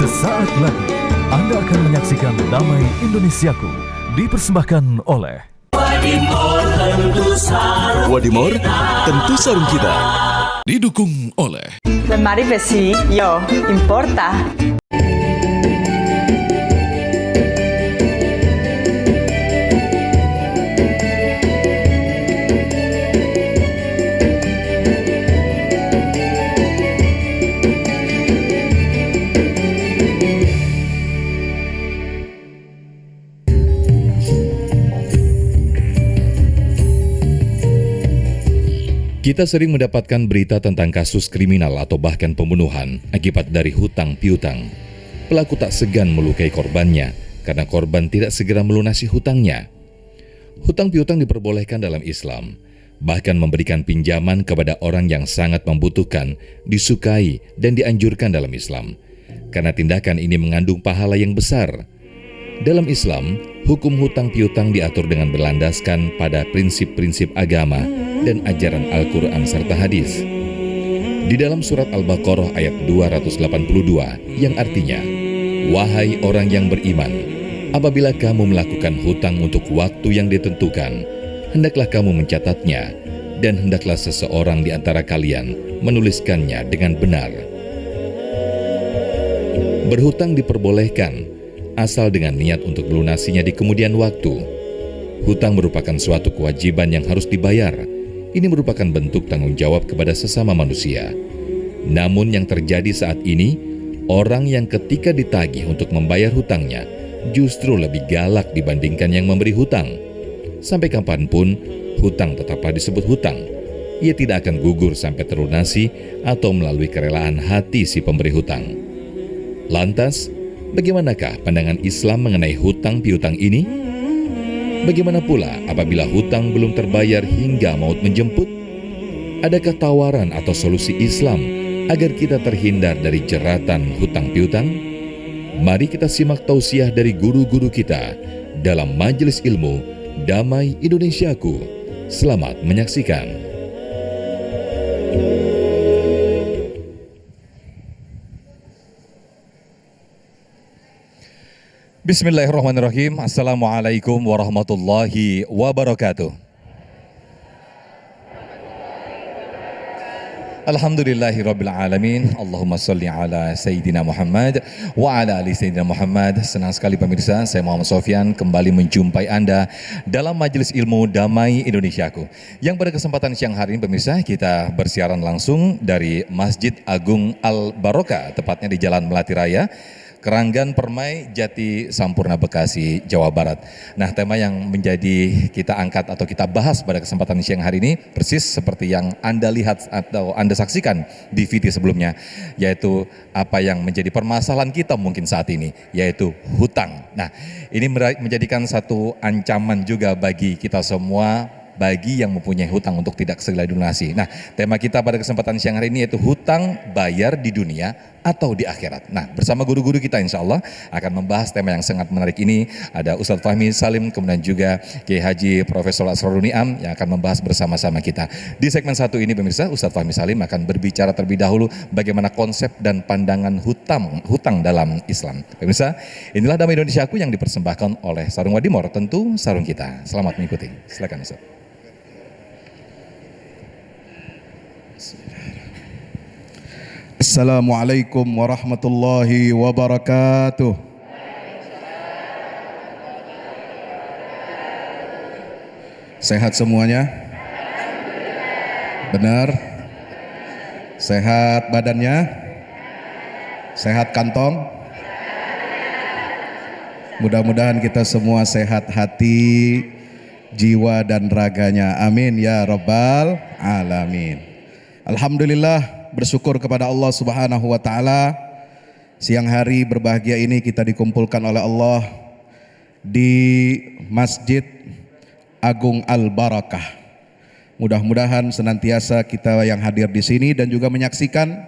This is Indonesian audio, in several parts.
Sesaat lagi Anda akan menyaksikan Damai Indonesiaku dipersembahkan oleh Wadimor tentu sarung kita. Didukung oleh Mari besi, yo, importa. Kita sering mendapatkan berita tentang kasus kriminal atau bahkan pembunuhan akibat dari hutang piutang. Pelaku tak segan melukai korbannya karena korban tidak segera melunasi hutangnya. Hutang piutang diperbolehkan dalam Islam, bahkan memberikan pinjaman kepada orang yang sangat membutuhkan, disukai dan dianjurkan dalam Islam. Karena tindakan ini mengandung pahala yang besar. Dalam Islam, hukum hutang piutang diatur dengan berlandaskan pada prinsip-prinsip agama dan ajaran Al-Quran serta hadis. Di dalam surat Al-Baqarah ayat 282 yang artinya, "Wahai orang yang beriman, apabila kamu melakukan hutang untuk waktu yang ditentukan, hendaklah kamu mencatatnya, dan hendaklah seseorang di antara kalian menuliskannya dengan benar." Berhutang diperbolehkan, asal dengan niat untuk melunasinya di kemudian waktu. Hutang merupakan suatu kewajiban yang harus dibayar. Ini merupakan bentuk tanggung jawab kepada sesama manusia. Namun yang terjadi saat ini, orang yang ketika ditagih untuk membayar hutangnya justru lebih galak dibandingkan yang memberi hutang. Sampai kapanpun, hutang tetaplah disebut hutang. Ia tidak akan gugur sampai terlunasi atau melalui kerelaan hati si pemberi hutang. Lantas, bagaimanakah pandangan Islam mengenai hutang piutang ini? Bagaimana pula apabila hutang belum terbayar hingga maut menjemput? Adakah tawaran atau solusi Islam agar kita terhindar dari jeratan hutang piutang? Mari kita simak tausiah dari guru-guru kita dalam Majelis Ilmu Damai Indonesiaku. Selamat menyaksikan. Bismillahirrahmanirrahim. Assalamualaikum warahmatullahi wabarakatuh. Alhamdulillahirabbil alamin. Allahumma shalli ala Sayyidina Muhammad wa ala ali Sayyidina Muhammad. Senang sekali pemirsa, saya Muhammad Sofyan kembali menjumpai Anda dalam Majelis Ilmu Damai Indonesiaku. Yang pada kesempatan siang hari ini pemirsa, kita bersiaran langsung dari Masjid Agung Al-Barokah, tepatnya di Jalan Melati Raya, Keranggan Permai, Jati Sampurna, Bekasi, Jawa Barat. Nah, tema yang menjadi kita angkat atau kita bahas pada kesempatan siang hari ini persis seperti yang Anda lihat atau Anda saksikan di video sebelumnya, yaitu apa yang menjadi permasalahan kita mungkin saat ini, yaitu hutang. Nah, ini menjadikan satu ancaman juga bagi kita semua, bagi yang mempunyai hutang untuk tidak segera dilunasi. Nah, tema kita pada kesempatan siang hari ini yaitu hutang bayar di dunia atau di akhirat. Nah, bersama guru-guru kita insya Allah akan membahas tema yang sangat menarik ini. Ada Ustadz Fahmi Salim, kemudian juga Kiai Haji Profesor Asrorun Niam yang akan membahas bersama-sama kita. Di segmen satu ini pemirsa, Ustadz Fahmi Salim akan berbicara terlebih dahulu bagaimana konsep dan pandangan hutang dalam Islam. Pemirsa, inilah Damai Indonesiaku yang dipersembahkan oleh Sarung Wadimor, tentu sarung kita. Selamat mengikuti. Silakan Ustadz. Assalamualaikum warahmatullahi wabarakatuh. Sehat semuanya? Benar? Sehat badannya? Sehat kantong? Mudah-mudahan kita semua sehat hati, jiwa dan raganya. Amin ya rabbal alamin. Alhamdulillah, bersyukur kepada Allah Subhanahu wa taala. Siang hari berbahagia ini kita dikumpulkan oleh Allah di Masjid Agung Al-Barakah. Mudah-mudahan senantiasa kita yang hadir di sini dan juga menyaksikan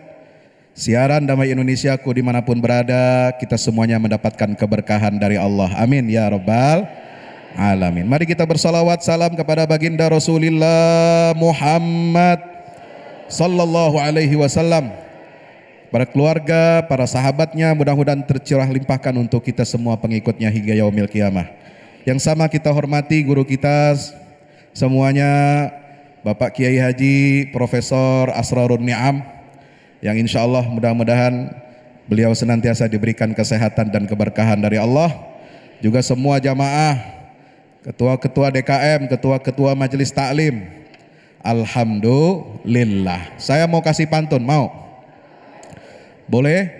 siaran Damai Indonesiaku dimanapun berada, kita semuanya mendapatkan keberkahan dari Allah. Amin ya rabbal alamin. Mari kita bersalawat salam kepada baginda Rasulullah Muhammad sallallahu alaihi wasallam. para keluarga, para sahabatnya, mudah-mudahan tercurah limpahkan untuk kita semua pengikutnya hingga yaumil qiyamah. Yang sama kita hormati guru kita semuanya, Bapak Kiai Haji Profesor Asrarun Ni'am, yang insya Allah mudah-mudahan beliau senantiasa diberikan kesehatan dan keberkahan dari Allah. Juga semua jamaah, ketua-ketua DKM, ketua-ketua majelis taklim. Alhamdulillah. Saya mau kasih pantun, mau? Boleh?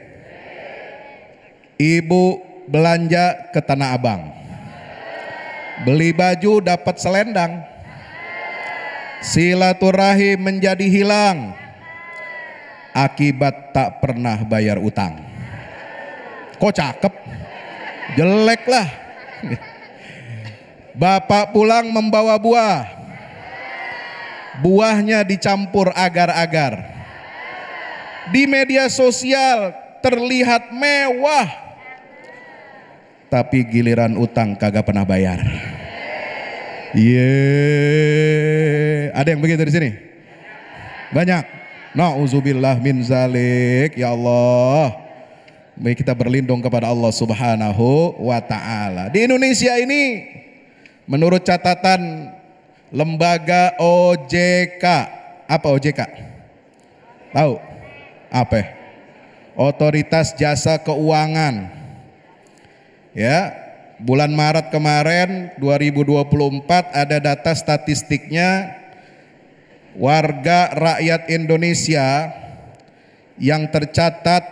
Ibu belanja ke Tanah Abang, beli baju dapat selendang, silaturahim menjadi hilang akibat tak pernah bayar utang. Kok cakep? Jelek lah. Bapak pulang membawa buah, buahnya dicampur agar-agar. Di media sosial terlihat mewah, tapi giliran utang kagak pernah bayar. Ada yang begitu di sini? Banyak. Nauzubillah min zalik. Ya Allah, mari kita berlindung kepada Allah Subhanahu wa ta'ala. Di Indonesia ini, menurut catatan lembaga OJK, apa OJK? Tahu? Apa? Otoritas Jasa Keuangan. Ya, bulan Maret kemarin 2024 ada data statistiknya, warga rakyat Indonesia yang tercatat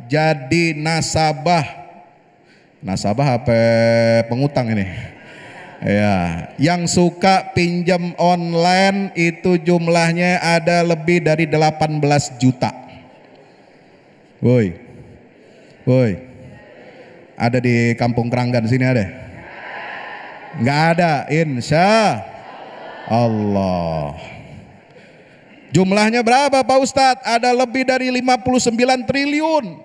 jadi nasabah apa pengutang ini ya, yang suka pinjam online itu jumlahnya ada lebih dari 18 juta. Woi, ada di Kampung Keranggan sini ada? Nggak ada, insya Allah. Jumlahnya berapa Pak Ustadz? Ada lebih dari 59 triliun.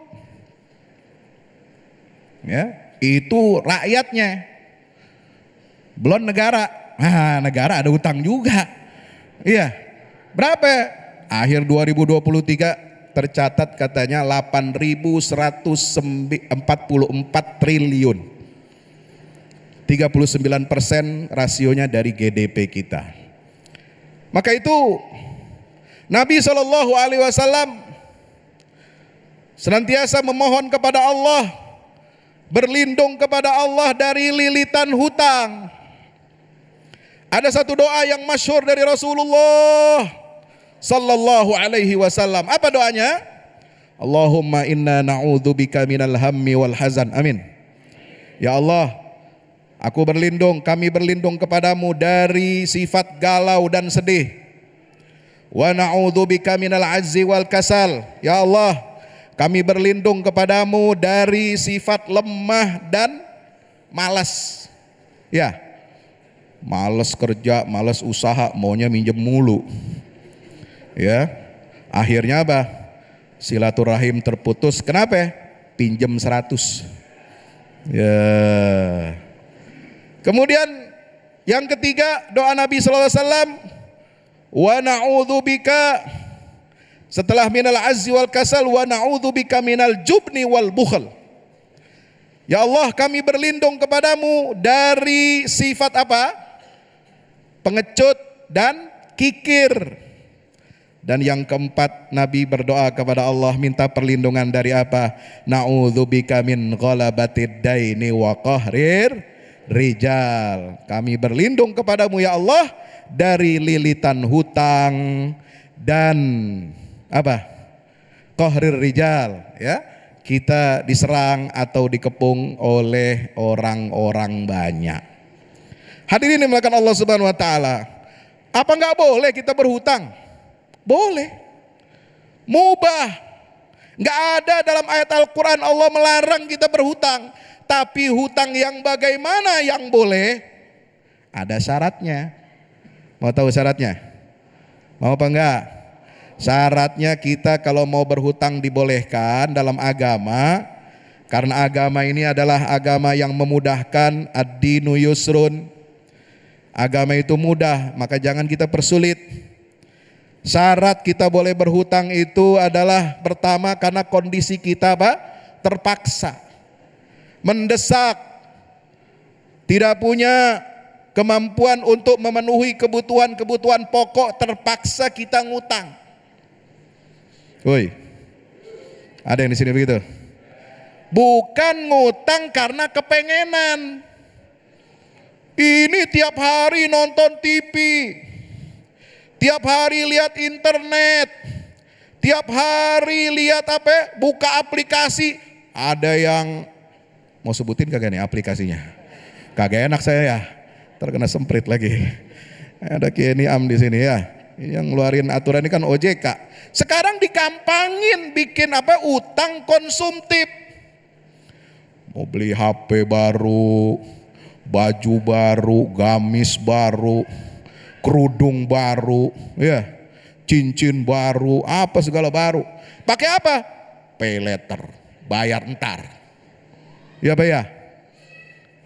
Ya, itu rakyatnya. Belum negara. Nah, negara ada utang juga. Iya. Berapa? Akhir 2023 tercatat katanya 8.144 triliun. 39% rasionya dari GDP kita. Maka itu Nabi SAW senantiasa memohon kepada Allah, berlindung kepada Allah dari lilitan hutang. Ada satu doa yang masyhur dari Rasulullah sallallahu alaihi wasallam. Apa doanya? Allahumma inna na'udzubika minal hammi wal hazan. Amin. Ya Allah, aku berlindung, kami berlindung kepadamu dari sifat galau dan sedih. Wa na'udzubika minal azzi wal kasal. Ya Allah, kami berlindung kepadamu dari sifat lemah dan malas. Ya, malas kerja, malas usaha, maunya minjem mulu. Ya, akhirnya apa? Silaturahim terputus. Kenapa? Pinjam 100. Ya. Kemudian yang ketiga, doa Nabi SAW, wa na'udzubika, setelah minal azzi wal kasal, wa na'udzubika minal jubni wal bukhl. Ya Allah, kami berlindung kepadamu dari sifat apa? Pengecut dan kikir. Dan yang keempat, Nabi berdoa kepada Allah, minta perlindungan dari apa? Na'udzubika min ghalabatid daini wa qahrir rijal. Kami berlindung kepadamu ya Allah dari lilitan hutang dan apa? Qahrir rijal, ya. Kita diserang atau dikepung oleh orang-orang banyak. Hadirin yang dimuliakan Allah Subhanahu wa taala. Apa enggak boleh kita berhutang? Boleh, mubah. Nggak ada dalam ayat Al-Quran Allah melarang kita berhutang. Tapi hutang yang bagaimana yang boleh? Ada syaratnya. Mau tahu syaratnya? Mau apa enggak? Syaratnya kita kalau mau berhutang dibolehkan dalam agama. Karena agama ini adalah agama yang memudahkan, ad-dinu yusrun. Agama itu mudah, maka jangan kita persulit. Syarat kita boleh berhutang itu adalah pertama karena kondisi kita terpaksa, mendesak, tidak punya kemampuan untuk memenuhi kebutuhan-kebutuhan pokok, terpaksa kita ngutang. Woi, ada yang di sini begitu? Bukan ngutang karena kepengenan. Ini tiap hari nonton TV, tiap hari lihat internet, tiap hari lihat buka aplikasi. Ada yang mau sebutin kagak nih aplikasinya? Kagak enak saya ya, terkena semprit lagi. Ada Kiai Am di sini ya, yang ngeluarin aturan ini kan OJK. Sekarang dikampangin bikin utang konsumtif. Mau beli HP baru, baju baru, gamis baru, kerudung baru, ya, cincin baru, apa segala baru. Pakai apa? Pay later, bayar ntar. Ya ya,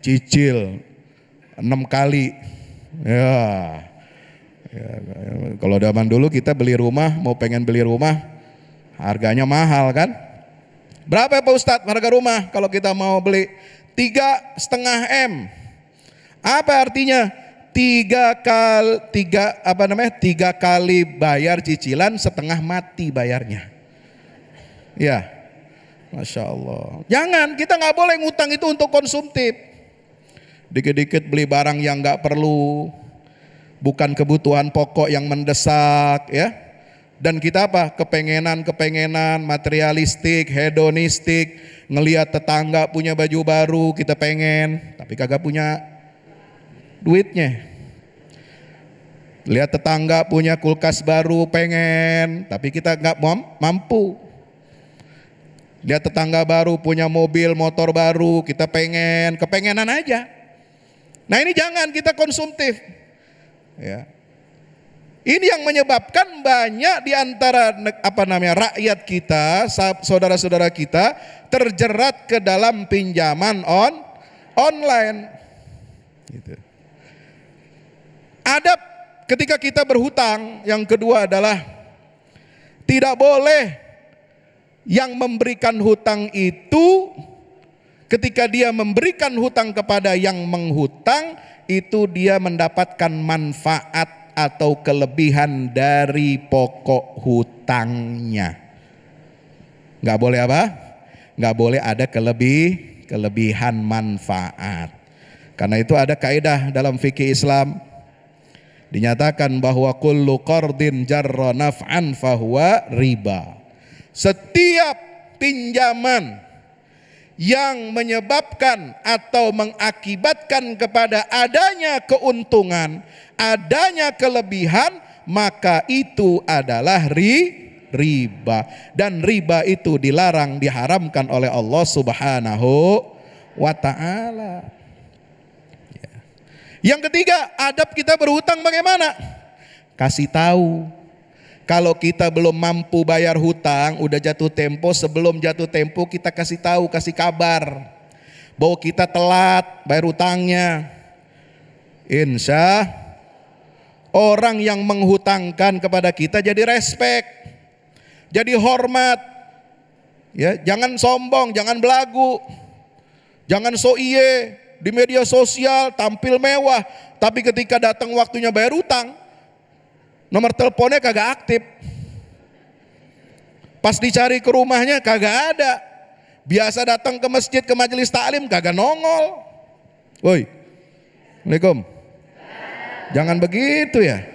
cicil 6 kali. Ya, kalau zaman dulu kita beli rumah, mau pengen beli rumah, harganya mahal kan? Berapa ya Pak Ustadz harga rumah kalau kita mau beli? 3,5 M. Apa artinya? 3 kali bayar cicilan, setengah mati bayarnya. Ya, Masya Allah. Jangan, kita nggak boleh ngutang itu untuk konsumtif. Dikit-dikit beli barang yang nggak perlu, bukan kebutuhan pokok yang mendesak, ya. Dan kita kepengenan materialistik, hedonistik, ngelihat tetangga punya baju baru, kita pengen, tapi kagak punya duitnya. Lihat tetangga punya kulkas baru, pengen, tapi kita nggak mampu. Lihat tetangga baru punya mobil, motor baru, kita pengen, kepengenan aja. Nah ini jangan kita konsumtif. Ya. Ini yang menyebabkan banyak di antara rakyat kita, saudara-saudara kita terjerat ke dalam pinjaman online. Gitu. Adab ketika kita berhutang yang kedua adalah tidak boleh yang memberikan hutang itu ketika dia memberikan hutang kepada yang menghutang itu dia mendapatkan manfaat atau kelebihan dari pokok hutangnya. Nggak boleh Nggak boleh ada kelebihan manfaat. Karena itu ada kaidah dalam fikih Islam. Dinyatakan bahwa kullu qardin jarra naf'an fahuwa riba. Setiap pinjaman yang menyebabkan atau mengakibatkan kepada adanya keuntungan, adanya kelebihan, maka itu adalah riba. Dan riba itu dilarang, diharamkan oleh Allah Subhanahu wa ta'ala. Yang ketiga, adab kita berhutang bagaimana? Kasih tahu. Kalau kita belum mampu bayar hutang, udah jatuh tempo, sebelum jatuh tempo kita kasih tahu, kasih kabar bahwa kita telat bayar hutangnya. Insya orang yang menghutangkan kepada kita jadi respect, jadi hormat. Ya, jangan sombong, jangan belagu, jangan so iye di media sosial tampil mewah, tapi ketika datang waktunya bayar hutang, nomor teleponnya kagak aktif. Pas dicari ke rumahnya kagak ada. Biasa datang ke masjid, ke majelis taklim kagak nongol. Woi, Assalamualaikum. Jangan begitu ya.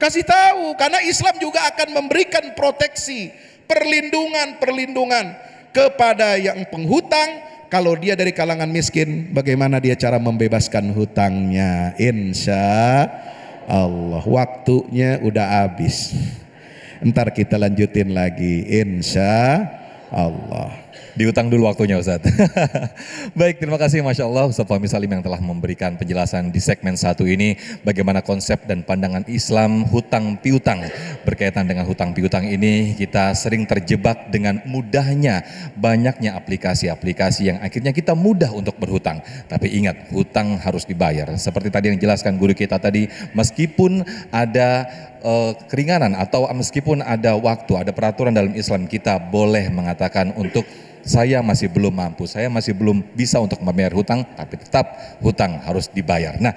Kasih tahu, karena Islam juga akan memberikan proteksi, perlindungan kepada yang penghutang. Kalau dia dari kalangan miskin, bagaimana dia cara membebaskan hutangnya? Insya Allah, waktunya udah habis. Ntar kita lanjutin lagi, insya Allah. Diutang dulu waktunya Ustaz. Baik, terima kasih Masya Allah Ustaz Fahmi Salim yang telah memberikan penjelasan di segmen 1 ini. Bagaimana konsep dan pandangan Islam hutang piutang. Berkaitan dengan hutang piutang ini kita sering terjebak dengan mudahnya banyaknya aplikasi-aplikasi yang akhirnya kita mudah untuk berhutang. Tapi ingat, hutang harus dibayar. Seperti tadi yang dijelaskan guru kita tadi, meskipun ada keringanan atau meskipun ada waktu, ada peraturan dalam Islam, kita boleh mengatakan untuk saya masih belum mampu, saya masih belum bisa untuk membayar hutang, tapi tetap hutang harus dibayar. Nah,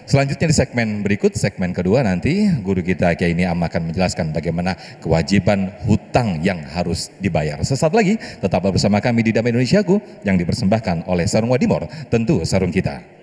selanjutnya di segmen berikut, segmen kedua nanti guru kita Kiai Niam akan menjelaskan bagaimana kewajiban hutang yang harus dibayar. Sesaat lagi tetaplah bersama kami di Damai Indonesiaku yang dipersembahkan oleh Sarung Wadimor, tentu sarung kita.